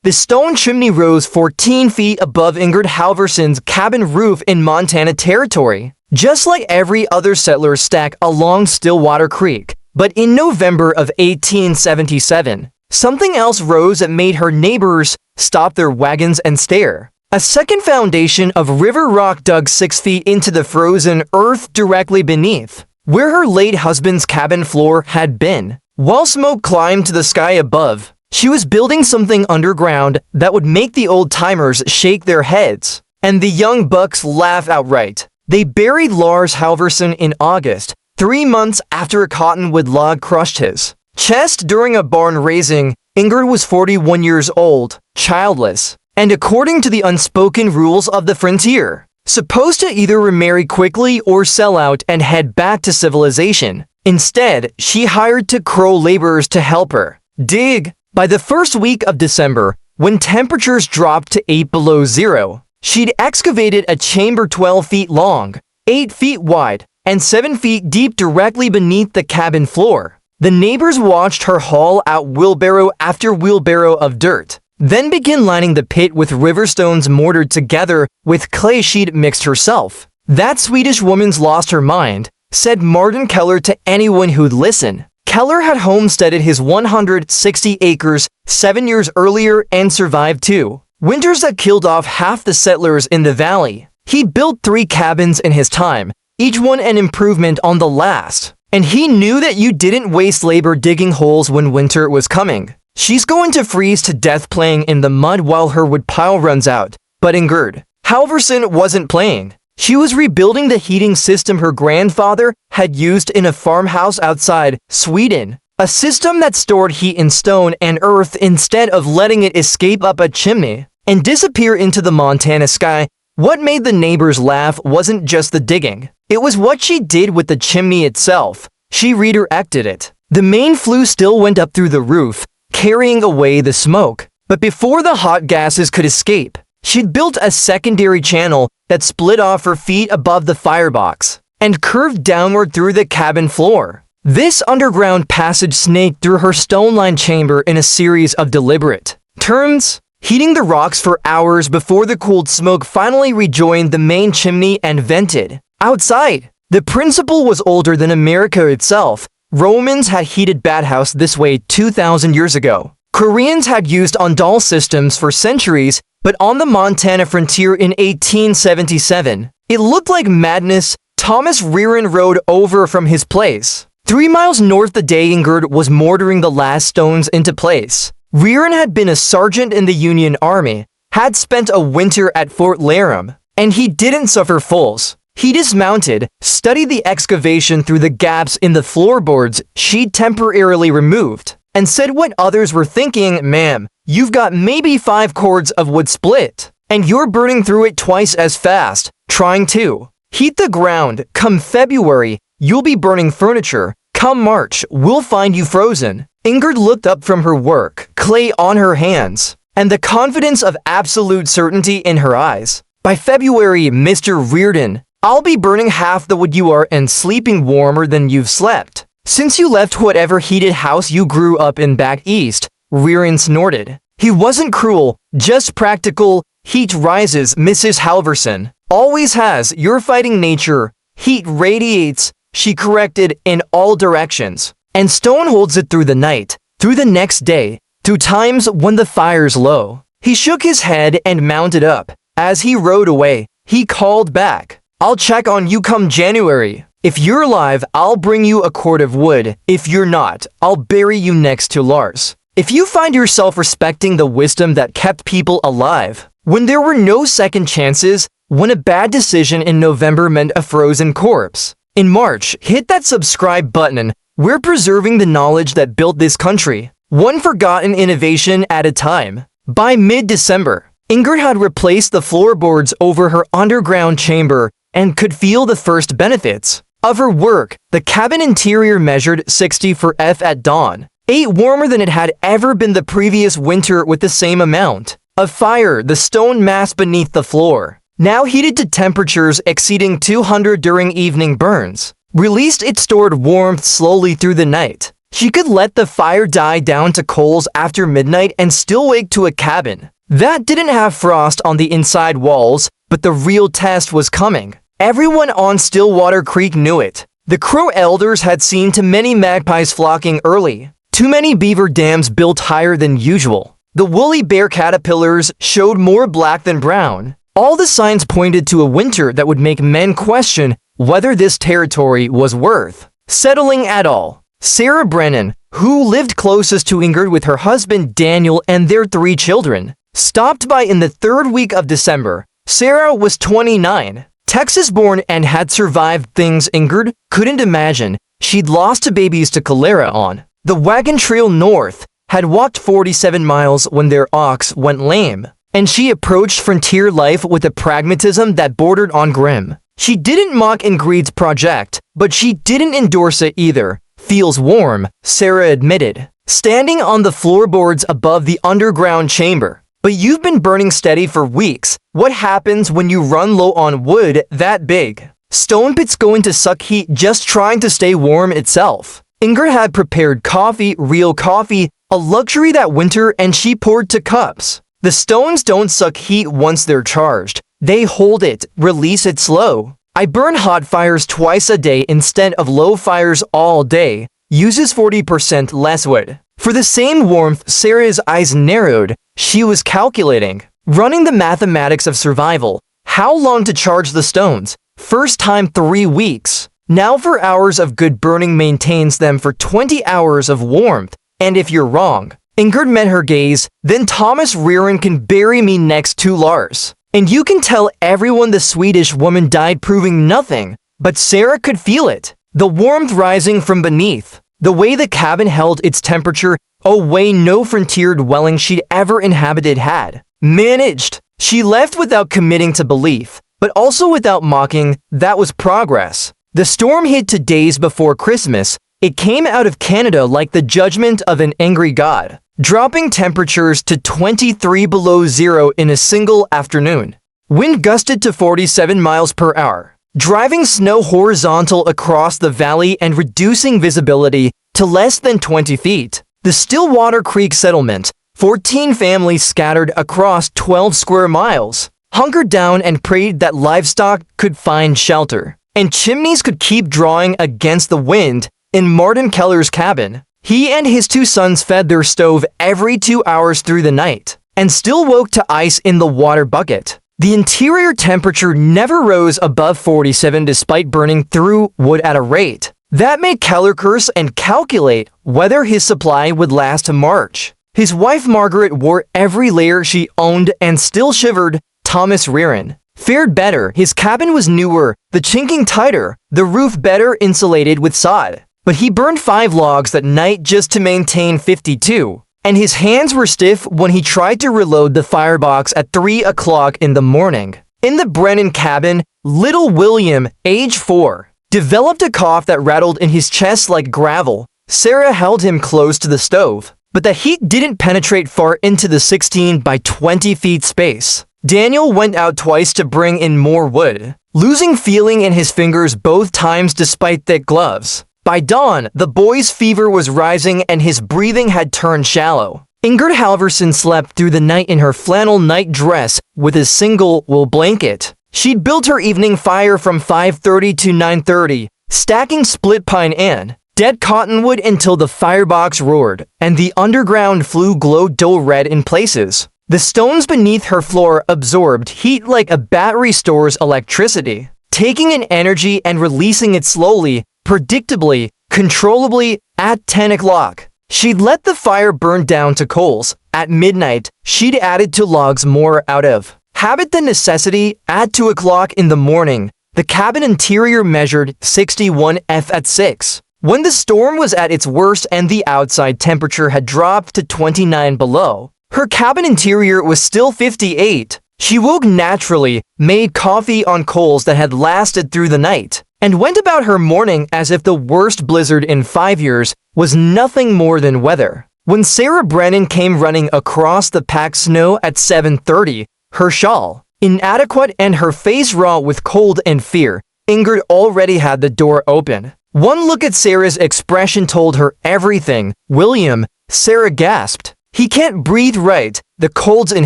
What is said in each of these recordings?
The stone chimney rose 14 feet above Ingrid Halverson's cabin roof in Montana Territory, just like every other settler's stack along Stillwater Creek. But in November of 1877, something else rose that made her neighbors stop their wagons and stare. A second foundation of river rock dug 6 feet into the frozen earth directly beneath, where her late husband's cabin floor had been. While smoke climbed to the sky above, she was building something underground that would make the old-timers shake their heads, and the young bucks laugh outright. They buried Lars Halverson in August, 3 months after a cottonwood log crushed his chest during a barn raising. Ingrid was 41 years old, childless, and according to the unspoken rules of the frontier, supposed to either remarry quickly or sell out and head back to civilization. Instead, she hired crow laborers to help her dig. By the first week of December, when temperatures dropped to 8 below zero, she'd excavated a chamber 12 feet long, 8 feet wide, and 7 feet deep directly beneath the cabin floor. The neighbors watched her haul out wheelbarrow after wheelbarrow of dirt, then begin lining the pit with river stones mortared together with clay she'd mixed herself. "That Swedish woman's lost her mind," said Martin Keller to anyone who'd listen. Keller had homesteaded his 160 acres 7 years earlier and survived 2 winters that killed off half the settlers in the valley. He built 3 cabins in his time, each one an improvement on the last. And he knew that you didn't waste labor digging holes when winter was coming. She's going to freeze to death playing in the mud while her wood pile runs out. But Ingrid Halverson wasn't playing. She was rebuilding the heating system her grandfather had used in a farmhouse outside Sweden, a system that stored heat in stone and earth instead of letting it escape up a chimney and disappear into the Montana sky. What made the neighbors laugh wasn't just the digging. It was what she did with the chimney itself. She redirected it. The main flue still went up through the roof, carrying away the smoke. But before the hot gases could escape, she'd built a secondary channel that split off her feet above the firebox and curved downward through the cabin floor. This underground passage snaked through her stone-lined chamber in a series of deliberate turns, heating the rocks for hours before the cooled smoke finally rejoined the main chimney and vented outside. The principle was older than America itself. Romans had heated bathhouse this way 2,000 years ago. Koreans had used ondol systems for centuries, but on the Montana frontier in 1877, it looked like madness. Thomas Rearon rode over from his place 3 miles north the day Ingrid was mortaring the last stones into place. Rearon had been a sergeant in the Union Army, had spent a winter at Fort Laramie, and he didn't suffer fools. He dismounted, studied the excavation through the gaps in the floorboards she'd temporarily removed, and said what others were thinking: "Ma'am, you've got maybe 5 cords of wood split, and you're burning through it twice as fast, trying to heat the ground. Come February, you'll be burning furniture. Come March, we'll find you frozen." Ingrid looked up from her work, clay on her hands, and the confidence of absolute certainty in her eyes. "By February, Mr. Reardon, I'll be burning half the wood you are and sleeping warmer than you've slept since you left whatever heated house you grew up in back east." Reardon snorted. He wasn't cruel, just practical. "Heat rises, Mrs. Halverson. Always has. You're fighting nature. Heat radiates," she corrected, "in all directions. And stone holds it through the night, through the next day, through times when the fire's low." He shook his head and mounted up. As he rode away, he called back, "I'll check on you come January. If you're alive, I'll bring you a cord of wood. If you're not, I'll bury you next to Lars." If you find yourself respecting the wisdom that kept people alive when there were no second chances, when a bad decision in November meant a frozen corpse in March, hit that subscribe button. We're preserving the knowledge that built this country, one forgotten innovation at a time. By mid-December, Ingrid had replaced the floorboards over her underground chamber and could feel the first benefits of her work. The cabin interior measured 60°F at dawn, 8 warmer than it had ever been the previous winter, with the same amount of fire. The stone mass beneath the floor, now heated to temperatures exceeding 200 during evening burns, released its stored warmth slowly through the night. She could let the fire die down to coals after midnight and still wake to a cabin that didn't have frost on the inside walls, but the real test was coming. Everyone on Stillwater Creek knew it. The Crow elders had seen too many magpies flocking early, too many beaver dams built higher than usual. The woolly bear caterpillars showed more black than brown. All the signs pointed to a winter that would make men question whether this territory was worth settling at all. Sarah Brennan, who lived closest to Ingrid with her husband Daniel and their 3 children, stopped by in the 3rd week of December. Sarah was 29, Texas-born, and had survived things Ingrid couldn't imagine. She'd lost 2 babies to cholera on the wagon trail north, had walked 47 miles when their ox went lame, and she approached frontier life with a pragmatism that bordered on grim. She didn't mock Ingrid's project, but she didn't endorse it either. Feels warm, Sarah admitted, standing on the floorboards above the underground chamber. But you've been burning steady for weeks. What happens when you run low on wood that big? Stone pit's going to suck heat just trying to stay warm itself. Ingrid had prepared coffee, real coffee, a luxury that winter, and she poured 2 cups. The stones don't suck heat once they're charged. They hold it, release it slow. I burn hot fires twice a day instead of low fires all day. Uses 40% less wood. For the same warmth, Sarah's eyes narrowed. She was calculating, running the mathematics of survival. How long to charge the stones? First time 3 weeks. Now 4 hours of good burning maintains them for 20 hours of warmth. And if you're wrong, Ingrid met her gaze, then Thomas Rearan can bury me next to Lars. And you can tell everyone the Swedish woman died proving nothing, but Sarah could feel it. The warmth rising from beneath. The way the cabin held its temperature, a way no frontier dwelling she'd ever inhabited had. Managed. She left without committing to belief, but also without mocking. That was progress. The storm hit 2 days before Christmas. It came out of Canada like the judgment of an angry god, dropping temperatures to 23 below zero in a single afternoon. Wind gusted to 47 miles per hour, driving snow horizontal across the valley and reducing visibility to less than 20 feet. The Stillwater Creek settlement, 14 families scattered across 12 square miles, hunkered down and prayed that livestock could find shelter, and chimneys could keep drawing against the wind. In Martin Keller's cabin, he and his 2 sons fed their stove every 2 hours through the night, and still woke to ice in the water bucket. The interior temperature never rose above 47 despite burning through wood at a rate that made Keller curse and calculate whether his supply would last to March. His wife Margaret wore every layer she owned and still shivered. Thomas Rearan fared better. His cabin was newer, the chinking tighter, the roof better insulated with sod. But he burned 5 logs that night just to maintain 52, and his hands were stiff when he tried to reload the firebox at 3 o'clock in the morning. In the Brennan cabin, little William, age 4, developed a cough that rattled in his chest like gravel. Sarah held him close to the stove, but the heat didn't penetrate far into the 16 by 20 feet space. Daniel went out twice to bring in more wood, losing feeling in his fingers both times despite thick gloves. By dawn, the boy's fever was rising and his breathing had turned shallow. Ingrid Halverson slept through the night in her flannel night dress with a single wool blanket. She'd built her evening fire from 5:30 to 9:30, stacking split pine and dead cottonwood until the firebox roared and the underground flue glowed dull red in places. The stones beneath her floor absorbed heat like a battery stores electricity, taking in energy and releasing it slowly, predictably, controllably. At 10 o'clock, she'd let the fire burn down to coals. At midnight, she'd added 2 logs more out of habit than necessity. At 2 o'clock in the morning, the cabin interior measured 61 F at 6. When the storm was at its worst and the outside temperature had dropped to 29 below, her cabin interior was still 58. She woke naturally, made coffee on coals that had lasted through the night, and went about her morning as if the worst blizzard in 5 years was nothing more than weather. When Sarah Brennan came running across the packed snow at 7:30, her shawl inadequate and her face raw with cold and fear, Ingrid already had the door open. One look at Sarah's expression told her everything. "William," Sarah gasped. "He can't breathe right. The cold's in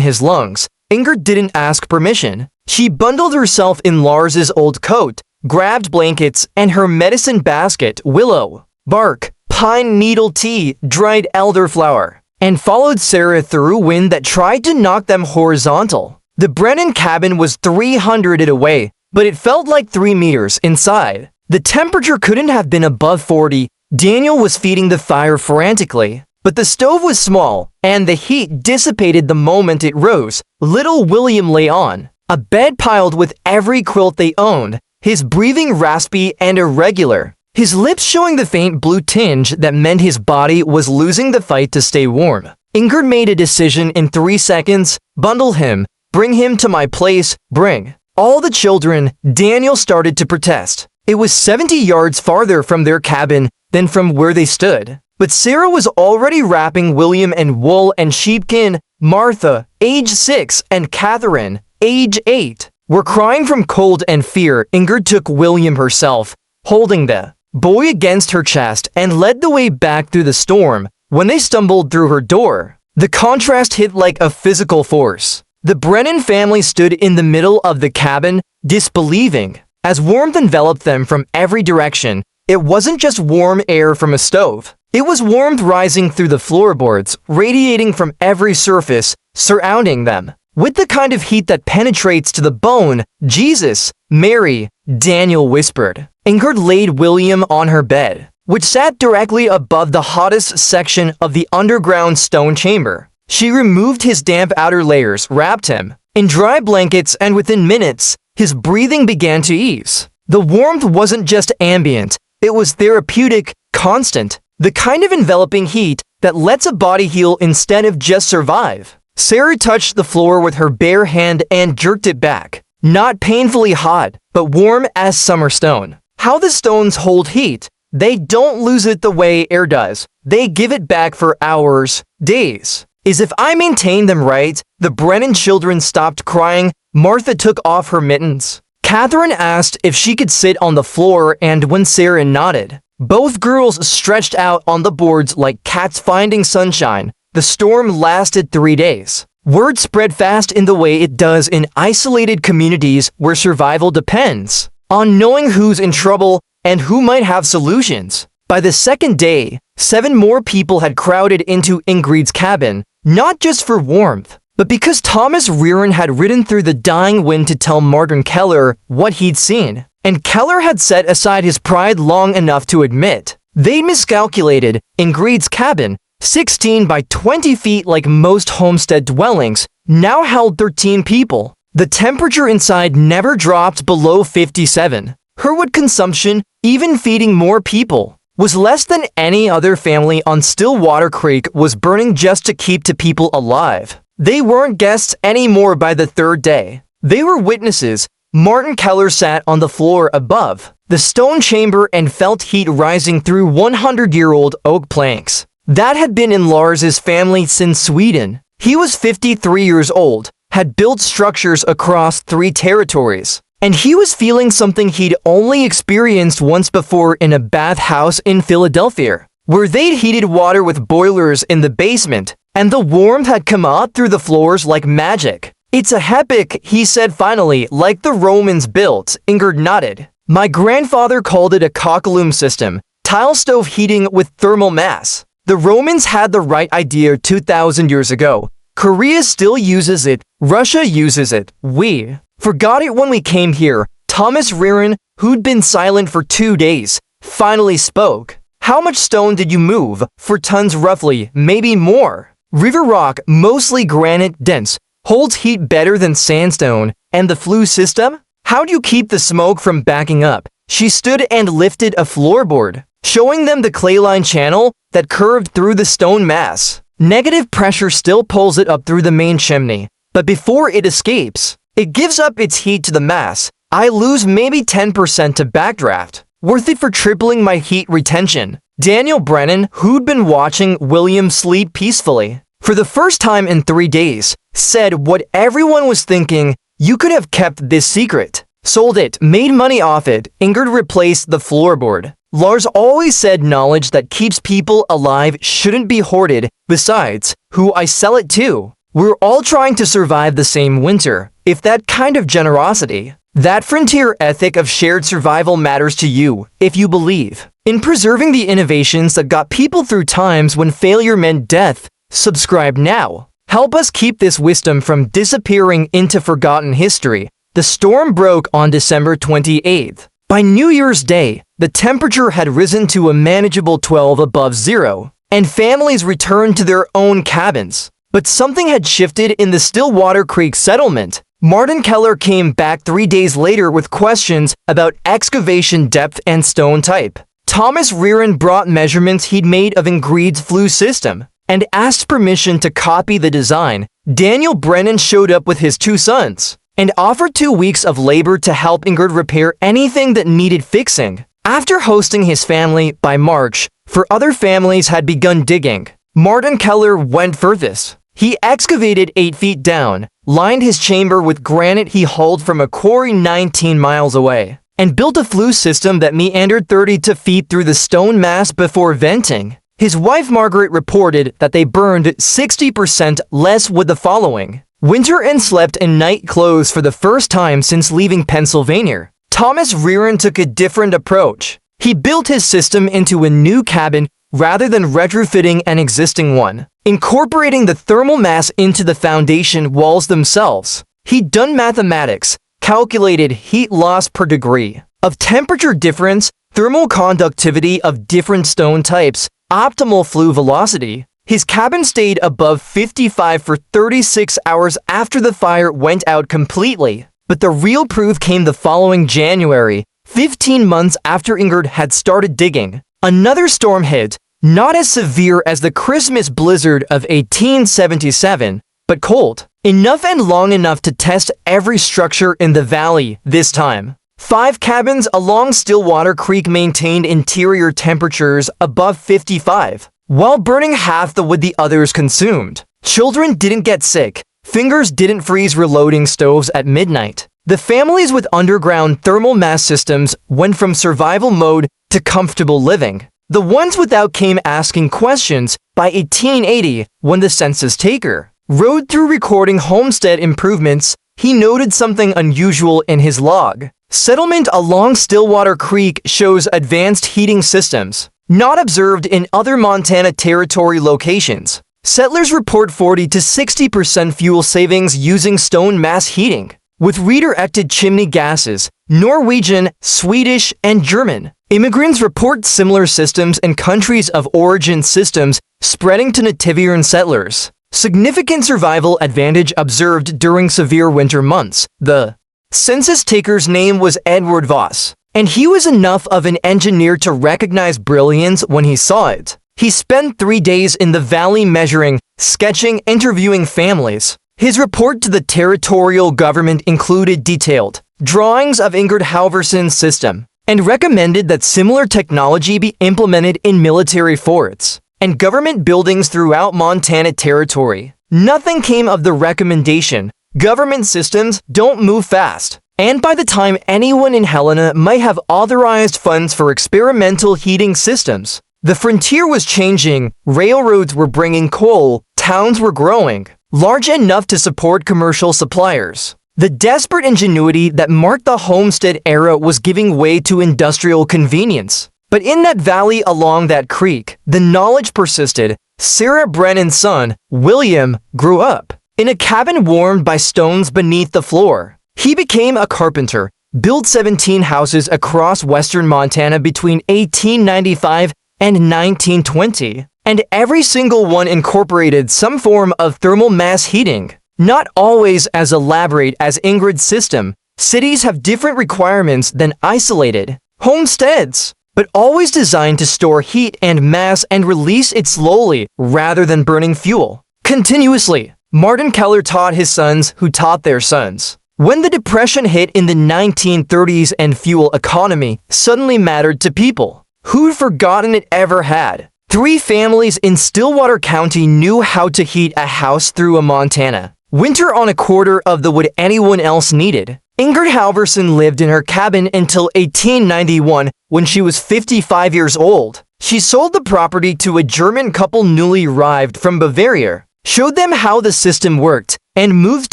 his lungs." Ingrid didn't ask permission. She bundled herself in Lars's old coat, grabbed blankets and her medicine basket, willow bark, pine needle tea, dried elderflower, and followed Sarah through wind that tried to knock them horizontal. The Brennan cabin was 300 feet away, but it felt like 3 meters inside. The temperature couldn't have been above 40. Daniel was feeding the fire frantically, but the stove was small, and the heat dissipated the moment it rose. Little William lay on a bed piled with every quilt they owned, his breathing raspy and irregular, his lips showing the faint blue tinge that meant his body was losing the fight to stay warm. Ingrid made a decision in 3 seconds. "Bundle him. Bring him to my place. Bring all the children." Daniel started to protest. It was 70 yards farther from their cabin than from where they stood. But Sarah was already wrapping William in wool and sheepskin. Martha, age 6, and Catherine, age 8, were crying from cold and fear. Ingrid took William herself, holding the boy against her chest, and led the way back through the storm. When they stumbled through her door, the contrast hit like a physical force. The Brennan family stood in the middle of the cabin, disbelieving, as warmth enveloped them from every direction. It wasn't just warm air from a stove. It was warmth rising through the floorboards, radiating from every surface surrounding them, with the kind of heat that penetrates to the bone. "Jesus, Mary," Daniel whispered. Ingrid laid William on her bed, which sat directly above the hottest section of the underground stone chamber. She removed his damp outer layers, wrapped him in dry blankets, and within minutes, his breathing began to ease. The warmth wasn't just ambient, it was therapeutic, constant, the kind of enveloping heat that lets a body heal instead of just survive. Sarah touched the floor with her bare hand and jerked it back. Not painfully hot, but warm as summer stone. How the stones hold heat. They don't lose it the way air does. They give it back for hours, days. Is if I maintain them right. The Brennan children stopped crying. Martha took off her mittens. Catherine asked if she could sit on the floor, and when Sarah nodded, both girls stretched out on the boards like cats finding sunshine. The storm lasted 3 days. Word spread fast in the way it does in isolated communities where survival depends on knowing who's in trouble and who might have solutions. By the second day, 7 more people had crowded into Ingrid's cabin, not just for warmth, but because Thomas Rearan had ridden through the dying wind to tell Martin Keller what he'd seen. And Keller had set aside his pride long enough to admit they'd miscalculated. Ingrid's cabin, 16 by 20 feet like most homestead dwellings, now held 13 people. The temperature inside never dropped below 57. Her wood consumption, even feeding more people, was less than any other family on Stillwater Creek was burning just to keep the people alive. They weren't guests anymore by the 3rd day. They were witnesses. Martin Keller sat on the floor above the stone chamber and felt heat rising through 100-year-old oak planks that had been in Lars's family since Sweden. He was 53 years old, had built structures across 3 territories, and he was feeling something he'd only experienced once before in a bathhouse in Philadelphia, where they'd heated water with boilers in the basement, and the warmth had come out through the floors like magic. "It's a epic," he said finally, "like the Romans built." Ingrid nodded. "My grandfather called it a cockaloom system, tile stove heating with thermal mass. The Romans had the right idea 2,000 years ago. Korea still uses it. Russia uses it. We forgot it when we came here." Thomas Rearan, who'd been silent for 2 days, finally spoke. "How much stone did you move?" "4 tons roughly, maybe more. River rock, mostly granite, dense, holds heat better than sandstone. And the flue system? How do you keep the smoke from backing up?" She stood and lifted a floorboard, showing them the clay-lined channel that curved through the stone mass. Negative pressure still pulls it up through the main chimney, but before it escapes, it gives up its heat to the mass. I lose maybe 10% to backdraft. Worth it for tripling my heat retention. Daniel Brennan, who'd been watching William sleep peacefully for the first time in 3 days, said what everyone was thinking: "You could have kept this secret. Sold it, made money off it." Ingrid replaced the floorboard, Lars always said knowledge that keeps people alive shouldn't be hoarded. Besides, who I sell it to? We're all trying to survive the same winter. If that kind of generosity, that frontier ethic of shared survival matters to you, if you believe in preserving the innovations that got people through times when failure meant death, subscribe now. Help us keep this wisdom from disappearing into forgotten history. The storm broke on December 28th. By New Year's Day, the temperature had risen to a manageable 12 above zero, and families returned to their own cabins. But something had shifted in the Stillwater Creek settlement. Martin Keller came back 3 days later with questions about excavation depth and stone type. Thomas Rearan brought measurements he'd made of Ingrid's flue system and asked permission to copy the design. Daniel Brennan showed up with his 2 sons and offered 2 weeks of labor to help Ingrid repair anything that needed fixing. After hosting his family by March, other families had begun digging. Martin Keller went furthest. He excavated 8 feet down, lined his chamber with granite he hauled from a quarry 19 miles away, and built a flue system that meandered 32 feet through the stone mass before venting. His wife Margaret reported that they burned 60% less wood the following winter and slept in night clothes for the first time since leaving Pennsylvania. Thomas Rearan took a different approach. He built his system into a new cabin rather than retrofitting an existing one, incorporating the thermal mass into the foundation walls themselves. He'd done mathematics, calculated heat loss per degree of temperature difference, thermal conductivity of different stone types, optimal flue velocity. His cabin stayed above 55 for 36 hours after the fire went out completely. But the real proof came the following January, 15 months after Ingrid had started digging. Another storm hit, not as severe as the Christmas blizzard of 1877, but cold. Enough and long enough to test every structure in the valley this time. 5 cabins along Stillwater Creek maintained interior temperatures above 55, while burning half the wood the others consumed. Children didn't get sick. Fingers didn't freeze reloading stoves at midnight. The families with underground thermal mass systems went from survival mode to comfortable living. The ones without came asking questions. By 1880, when the census taker rode through recording homestead improvements, he noted something unusual in his log. Settlement along Stillwater Creek shows advanced heating systems, not observed in other Montana Territory locations. Settlers report 40 to 60% fuel savings using stone mass heating, with redirected chimney gases. Norwegian, Swedish, and German immigrants report similar systems in countries of origin systems spreading to Nativian settlers. Significant survival advantage observed during severe winter months. The census taker's name was Edward Voss, and he was enough of an engineer to recognize brilliance when he saw it. He spent 3 days in the valley measuring, sketching, interviewing families. His report to the territorial government included detailed drawings of Ingrid Halvorson's system and recommended that similar technology be implemented in military forts and government buildings throughout Montana Territory. Nothing came of the recommendation. Government systems don't move fast, and by the time anyone in Helena might have authorized funds for experimental heating systems, the frontier was changing. Railroads were bringing coal, towns were growing, large enough to support commercial suppliers. The desperate ingenuity that marked the homestead era was giving way to industrial convenience. But in that valley along that creek, the knowledge persisted. Sarah Brennan's son, William, grew up in a cabin warmed by stones beneath the floor. He became a carpenter, built 17 houses across western Montana between 1895 and 1920, and every single one incorporated some form of thermal mass heating. Not always as elaborate as Ingrid's system, cities have different requirements than isolated homesteads, but always designed to store heat and mass and release it slowly rather than burning fuel continuously. Martin Keller taught his sons who taught their sons. When the Depression hit in the 1930s and fuel economy suddenly mattered to people who'd forgotten it ever had. 3 families in Stillwater County knew how to heat a house through a Montana winter on a quarter of the wood anyone else needed. Ingrid Halvorsen lived in her cabin until 1891 when she was 55 years old. She sold the property to a German couple newly arrived from Bavaria, showed them how the system worked, and moved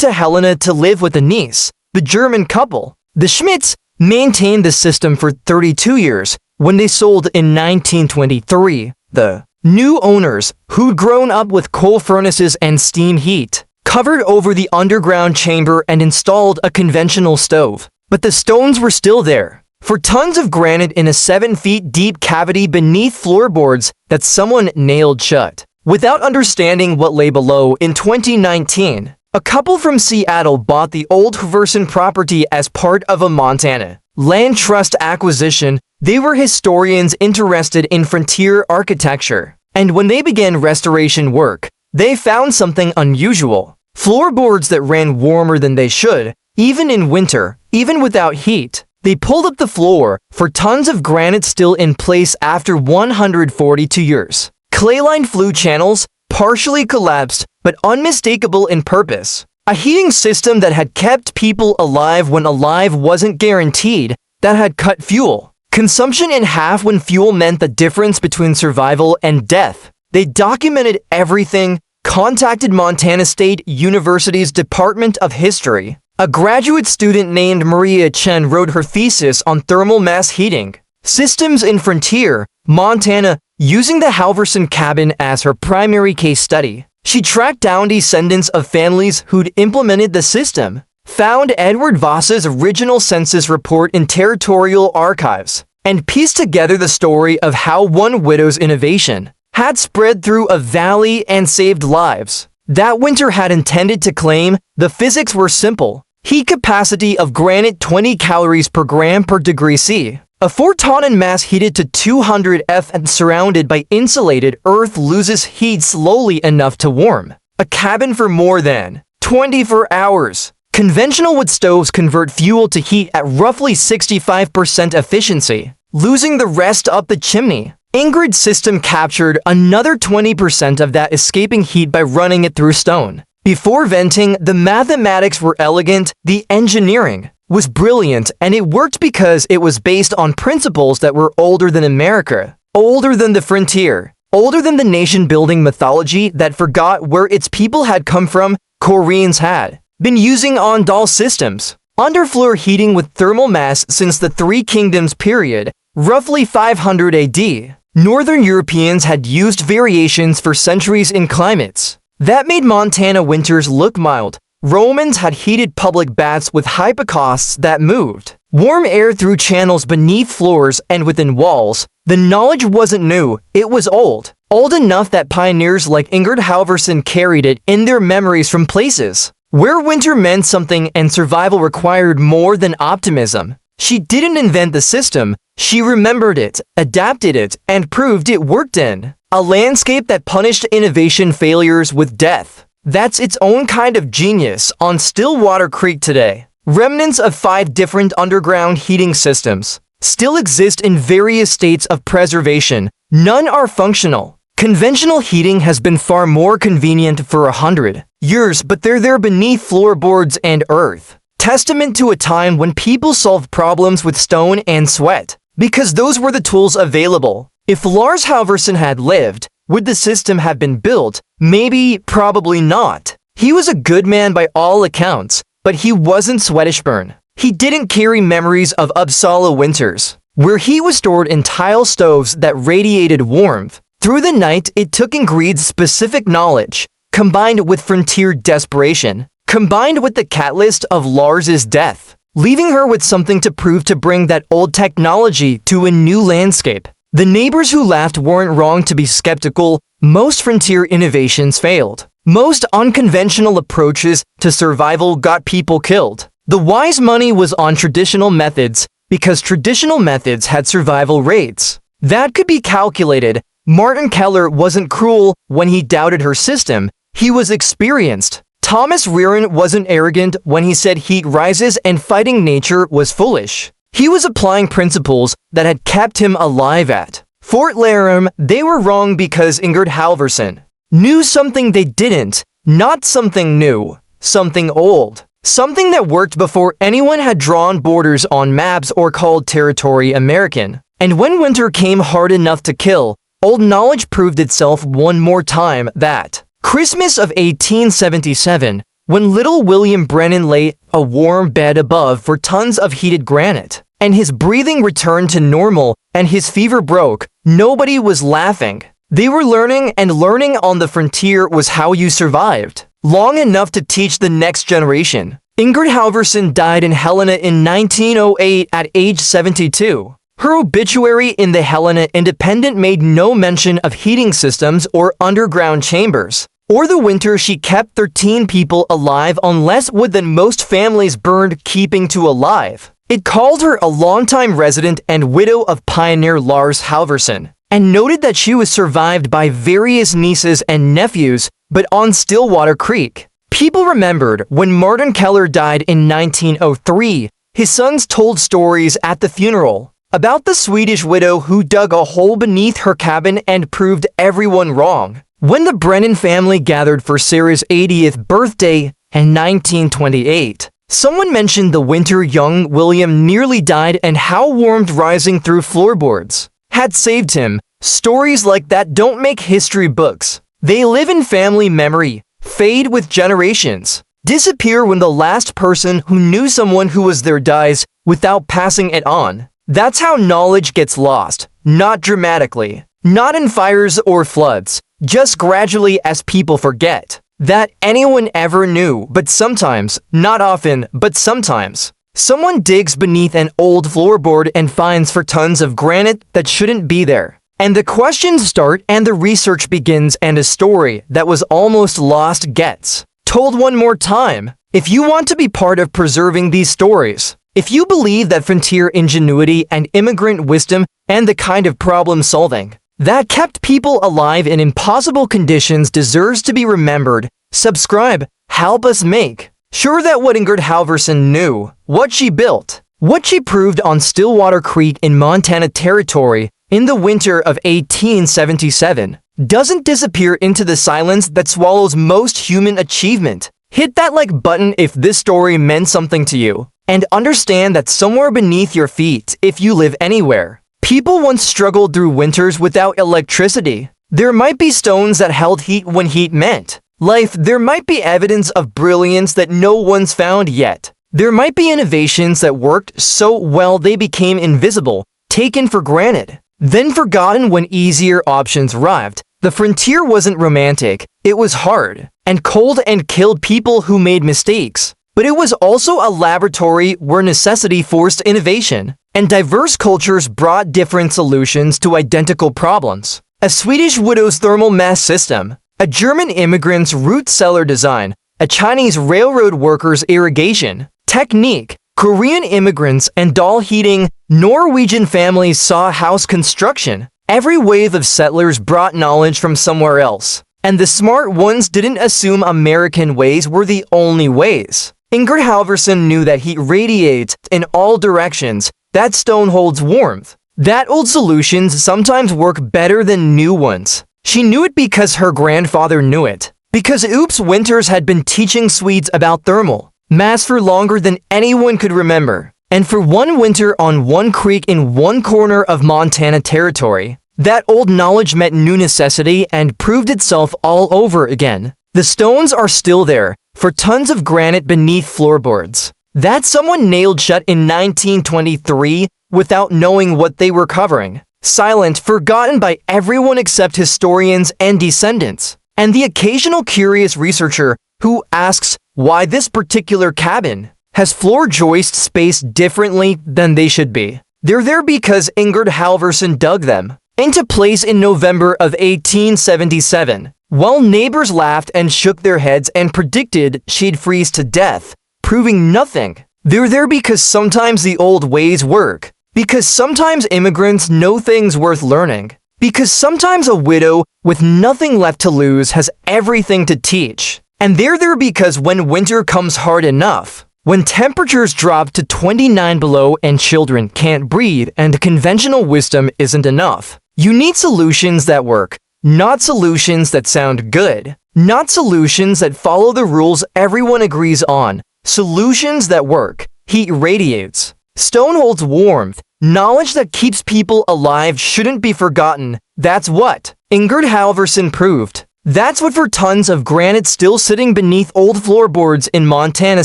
to Helena to live with a niece. The German couple, the Schmidts, maintained the system for 32 years. When they sold in 1923, the new owners, who'd grown up with coal furnaces and steam heat, covered over the underground chamber and installed a conventional stove. But the stones were still there. For tons of granite in a 7 feet deep cavity beneath floorboards that someone nailed shut. Without understanding what lay below, in 2019, a couple from Seattle bought the old Halvorsen property as part of a Montana land trust acquisition. They were historians interested in frontier architecture, and when they began restoration work, they found something unusual. Floorboards that ran warmer than they should, even in winter, even without heat. They pulled up the floor for tons of granite still in place after 142 years. Clay-lined flue channels, partially collapsed, but unmistakable in purpose. A heating system that had kept people alive when alive wasn't guaranteed, that had cut fuel consumption in half when fuel meant the difference between survival and death. They documented everything, contacted Montana State University's Department of History. A graduate student named Maria Chen wrote her thesis on thermal mass heating systems in frontier Montana, using the Halvorsen cabin as her primary case study. She tracked down descendants of families who'd implemented the system, found Edward Voss's original census report in territorial archives, and pieced together the story of how one widow's innovation had spread through a valley and saved lives. That winter had intended to claim the physics were simple. Heat capacity of granite 20 calories per gram per degree C. A 4-ton mass heated to 200 F and surrounded by insulated earth loses heat slowly enough to warm a cabin for more than 24 hours. Conventional wood stoves convert fuel to heat at roughly 65% efficiency, losing the rest up the chimney. Ingrid's system captured another 20% of that escaping heat by running it through stone. Before venting, the mathematics were elegant, the engineering was brilliant, and it worked because it was based on principles that were older than America, older than the frontier, older than the nation-building mythology that forgot where its people had come from. Koreans had been using on-doll systems, underfloor heating with thermal mass since the Three Kingdoms period, roughly 500 AD. Northern Europeans had used variations for centuries in climates that made Montana winters look mild. Romans had heated public baths with hypocausts that moved warm air through channels beneath floors and within walls. The knowledge wasn't new, it was old. Old enough that pioneers like Ingrid Halvorsen carried it in their memories from places where winter meant something and survival required more than optimism. She didn't invent the system, she remembered it, adapted it, and proved it worked in a landscape that punished innovation failures with death. That's its own kind of genius. On Stillwater Creek today, remnants of 5 different underground heating systems still exist in various states of preservation. None are functional. Conventional heating has been far more convenient for 100 years, but they're there beneath floorboards and earth. Testament to a time when people solved problems with stone and sweat, because those were the tools available. If Lars Halvorsen had lived, would the system have been built? Maybe, probably not. He was a good man by all accounts, but he wasn't Swedishburn. He didn't carry memories of Uppsala winters, where he was stored in tile stoves that radiated warmth. Through the night, it took Ingrid's specific knowledge, combined with frontier desperation, combined with the catalyst of Lars's death, leaving her with something to prove to bring that old technology to a new landscape. The neighbors who laughed weren't wrong to be skeptical. Most frontier innovations failed. Most unconventional approaches to survival got people killed. The wise money was on traditional methods because traditional methods had survival rates that could be calculated. Martin Keller wasn't cruel when he doubted her system. He was experienced. Thomas Rearon wasn't arrogant when he said heat rises and fighting nature was foolish. He was applying principles that had kept him alive at Fort Laramie. They were wrong because Ingrid Halvorsen knew something they didn't, not something new. something old, something that worked before anyone had drawn borders on maps or called territory American. And when winter came hard enough to kill, old knowledge proved itself one more time. That Christmas of 1877, when little William Brennan lay a warm bed above for tons of heated granite, and his breathing returned to normal and his fever broke, nobody was laughing. They were learning, and learning on the frontier was how you survived long enough to teach the next generation. Ingrid Halvorsen died in Helena in 1908 at age 72. Her obituary in the Helena Independent made no mention of heating systems or underground chambers, or the winter she kept 13 people alive on less wood than most families burned keeping to alive. It called her a longtime resident and widow of pioneer Lars Halvorsen, and noted that she was survived by various nieces and nephews, but on Stillwater Creek. People remembered when Martin Keller died in 1903, his sons told stories at the funeral about the Swedish widow who dug a hole beneath her cabin and proved everyone wrong. When the Brennan family gathered for Sarah's 80th birthday in 1928, someone mentioned the winter young William nearly died and how warmth rising through floorboards had saved him. Stories like that don't make history books. They live in family memory, fade with generations, disappear when the last person who knew someone who was there dies without passing it on. That's how knowledge gets lost, not dramatically, not in fires or floods, just gradually as people forget that anyone ever knew. But sometimes, not often, but sometimes, someone digs beneath an old floorboard and finds for tons of granite that shouldn't be there. And the questions start and the research begins, and a story that was almost lost gets told one more time. If you want to be part of preserving these stories, if you believe that frontier ingenuity and immigrant wisdom and the kind of problem solving that kept people alive in impossible conditions deserves to be remembered, subscribe. Help us make sure that what Ingrid Halvorsen knew, what she built, what she proved on Stillwater Creek in Montana Territory in the winter of 1877, doesn't disappear into the silence that swallows most human achievement. Hit that like button if this story meant something to you, and understand that somewhere beneath your feet, if you live anywhere, people once struggled through winters without electricity. There might be stones that held heat when heat meant life. There might be evidence of brilliance that no one's found yet. There might be innovations that worked so well they became invisible, taken for granted, then forgotten when easier options arrived. The frontier wasn't romantic, it was hard and cold and killed people who made mistakes. But it was also a laboratory where necessity forced innovation, and diverse cultures brought different solutions to identical problems. A Swedish widow's thermal mass system, a German immigrant's root cellar design, a Chinese railroad worker's irrigation technique, Korean immigrants and doll heating, Norwegian families saw house construction. Every wave of settlers brought knowledge from somewhere else, and the smart ones didn't assume American ways were the only ways. Ingrid Halvorsen knew that heat radiates in all directions, that stone holds warmth, that old solutions sometimes work better than new ones. She knew it because her grandfather knew it, because Oops Winters had been teaching Swedes about thermal mass for longer than anyone could remember. And for one winter on one creek in one corner of Montana Territory, that old knowledge met new necessity and proved itself all over again. The stones are still there, for tons of granite beneath floorboards, that someone nailed shut in 1923 without knowing what they were covering. Silent, forgotten by everyone except historians and descendants, and the occasional curious researcher who asks why this particular cabin has floor joists spaced differently than they should be. They're there because Ingrid Halvorsen dug them into place in November of 1877, while neighbors laughed and shook their heads and predicted she'd freeze to death, proving nothing. They're there because sometimes the old ways work, because sometimes immigrants know things worth learning, because sometimes a widow with nothing left to lose has everything to teach. And they're there because when winter comes hard enough, when temperatures drop to 29 below and children can't breathe and conventional wisdom isn't enough, you need solutions that work, not solutions that sound good. Not solutions that follow the rules everyone agrees on. Solutions that work. Heat radiates. Stone holds warmth. Knowledge that keeps people alive shouldn't be forgotten. That's what Ingrid Halvorsen proved. That's what for tons of granite still sitting beneath old floorboards in Montana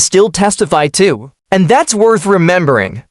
still testify to. And that's worth remembering.